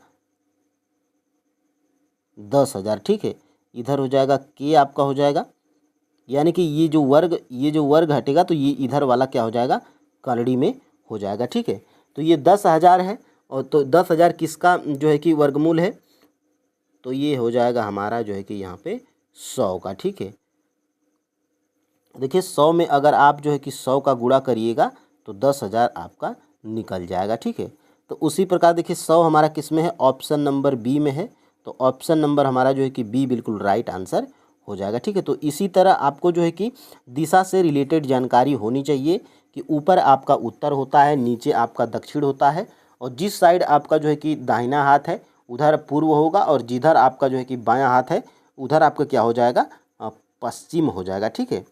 10,000, ठीक है। इधर हो जाएगा के आपका हो जाएगा, यानी कि ये जो वर्ग हटेगा तो ये इधर वाला क्या हो जाएगा, करड़ी में हो जाएगा, ठीक है। तो ये 10,000 है, और तो 10,000 किसका जो है कि वर्गमूल है, तो ये हो जाएगा हमारा जो है कि यहाँ पे 100 का, ठीक है। देखिए 100 में अगर आप जो है कि 100 का गुणा करिएगा तो 10,000 आपका निकल जाएगा, ठीक है। तो उसी प्रकार देखिए 100 हमारा किस में है, ऑप्शन नंबर बी में है, तो ऑप्शन नंबर हमारा जो है कि बी बिल्कुल राइट आंसर हो जाएगा, ठीक है। तो इसी तरह आपको जो है कि दिशा से रिलेटेड जानकारी होनी चाहिए कि ऊपर आपका उत्तर होता है, नीचे आपका दक्षिण होता है, और जिस साइड आपका जो है कि दाहिना हाथ है उधर पूर्व होगा, और जिधर आपका जो है कि बायां हाथ है उधर आपका क्या हो जाएगा, पश्चिम हो जाएगा, ठीक है।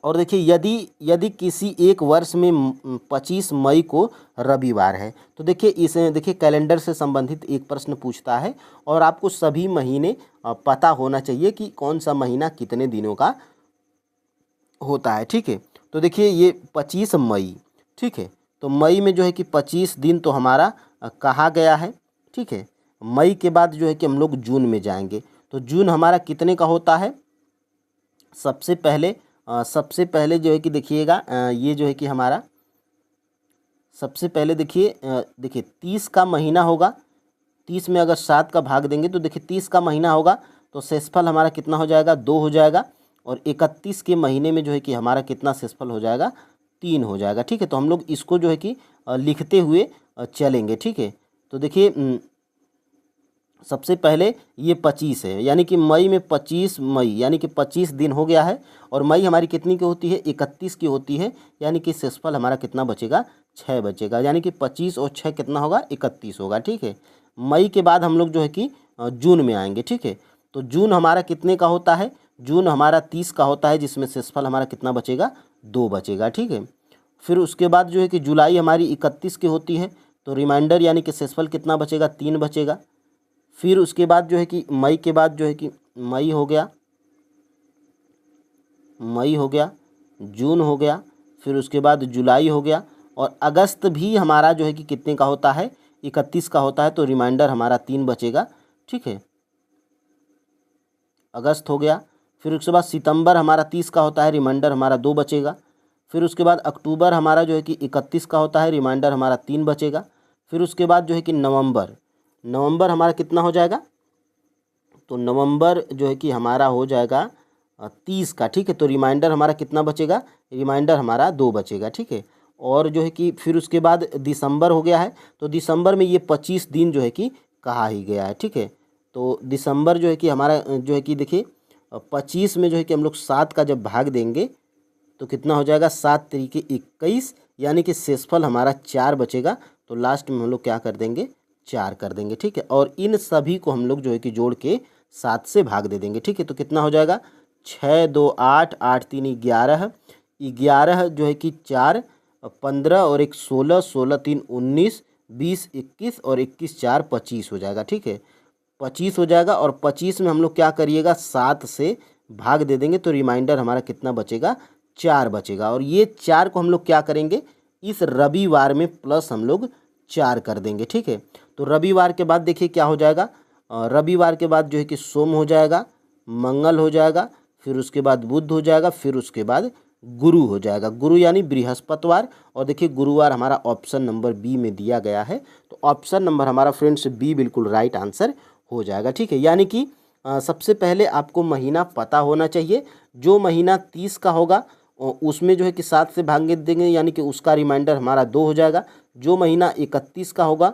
और देखिए यदि किसी एक वर्ष में 25 मई को रविवार है, तो देखिए कैलेंडर से संबंधित एक प्रश्न पूछता है, और आपको सभी महीने पता होना चाहिए कि कौन सा महीना कितने दिनों का होता है, ठीक है। तो देखिए ये 25 मई, ठीक है। तो मई में जो है कि 25 दिन तो हमारा कहा गया है, ठीक है। मई के बाद जो है कि हम लोग जून में जाएंगे, तो जून हमारा कितने का होता है, सबसे पहले जो है कि देखिएगा ये जो है कि हमारा सबसे पहले देखिए 30 का महीना होगा, 30 में अगर 7 का भाग देंगे तो देखिए 30 का महीना होगा, तो शेषफल हमारा कितना हो जाएगा, 2 हो जाएगा। और 31 के महीने में जो है कि हमारा कितना शेषफल हो जाएगा, 3 हो जाएगा, ठीक है। तो हम लोग इसको जो है कि लिखते हुए चलेंगे, ठीक है। तो देखिए सबसे पहले ये 25 है, यानी कि मई में 25 मई, यानी कि 25 दिन हो गया है। और मई हमारी कितनी की होती है, 31 की होती है, यानी कि शेषफल हमारा कितना बचेगा, 6 बचेगा, यानी कि 25 और 6 कितना होगा, 31 होगा, ठीक है। मई के बाद हम लोग जो है कि जून में आएंगे, ठीक है। तो जून हमारा कितने का होता है, जून हमारा 30 का होता है, जिसमें शेषफल हमारा कितना बचेगा, 2 बचेगा, ठीक है। फिर उसके बाद जो है कि जुलाई हमारी 31 की होती है, तो रिमाइंडर यानी कि शेषफल कितना बचेगा, 3 बचेगा। फिर उसके बाद जो है कि मई के बाद जो है कि मई हो गया, जून हो गया, फिर उसके बाद जुलाई हो गया, और अगस्त भी हमारा जो है कि कितने का होता है, 31 का होता है, तो रिमाइंडर हमारा 3 बचेगा, ठीक है। अगस्त हो गया। फिर उसके बाद सितंबर हमारा 30 का होता है, रिमाइंडर हमारा 2 बचेगा। फिर उसके बाद अक्टूबर हमारा जो है कि 31 का होता है, रिमाइंडर हमारा 3 बचेगा। फिर उसके बाद जो है कि नवंबर हमारा कितना हो जाएगा, तो नवंबर जो है कि हमारा हो जाएगा 30 का, ठीक है। तो रिमाइंडर हमारा कितना बचेगा, रिमाइंडर हमारा 2 बचेगा, ठीक है। और जो है कि फिर उसके बाद दिसंबर हो गया है, तो दिसंबर में ये 25 दिन जो है कि कहा ही गया है, ठीक है। तो दिसंबर जो है कि हमारा जो है कि देखिए 25 में जो है कि हम लोग 7 का जब भाग देंगे तो कितना हो जाएगा, 7 तरीके 21, यानी कि शेषफल हमारा 4 बचेगा। तो लास्ट में हम लोग क्या कर देंगे, 4 कर देंगे, ठीक है। और इन सभी को हम लोग जो है कि जोड़ के 7 से भाग दे देंगे, ठीक है। तो कितना हो जाएगा, 6 2 8, 8 3 11, 11 जो है कि 4 15 और 1 16, 16 3 19, 20 21 और 21 4 25 हो जाएगा, ठीक है। 25 हो जाएगा, और 25 में हम लोग क्या करिएगा, 7 से भाग दे देंगे, तो रिमाइंडर हमारा कितना बचेगा, 4 बचेगा। और ये 4 को हम लोग क्या करेंगे, इस रविवार में प्लस हम लोग 4 कर देंगे, ठीक है। तो रविवार के बाद देखिए क्या हो जाएगा, रविवार के बाद जो है कि सोम हो जाएगा, मंगल हो जाएगा, फिर उसके बाद बुध हो जाएगा, फिर उसके बाद गुरु हो जाएगा। गुरु यानी बृहस्पतिवार। और देखिए गुरुवार हमारा ऑप्शन नंबर बी में दिया गया है, तो ऑप्शन नंबर हमारा फ्रेंड्स बी बिल्कुल राइट आंसर हो जाएगा। ठीक है, यानी कि सबसे पहले आपको महीना पता होना चाहिए। जो महीना 30 का होगा उसमें जो है कि 7 से भाग देंगे, यानी कि उसका रिमाइंडर हमारा 2 हो जाएगा। जो महीना 31 का होगा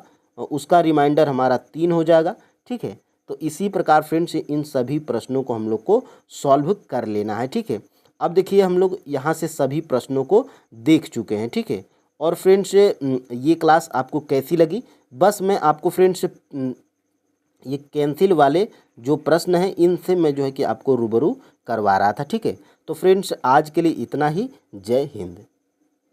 उसका रिमाइंडर हमारा 3 हो जाएगा। ठीक है, तो इसी प्रकार फ्रेंड्स इन सभी प्रश्नों को हम लोग को सॉल्व कर लेना है। ठीक है, अब देखिए हम लोग यहाँ से सभी प्रश्नों को देख चुके हैं। ठीक है, और फ्रेंड्स ये क्लास आपको कैसी लगी, बस मैं आपको फ्रेंड्स ये कैंसिल वाले जो प्रश्न हैं इनसे मैं जो है कि आपको रूबरू करवा रहा था। ठीक है, तो फ्रेंड्स आज के लिए इतना ही। जय हिंद।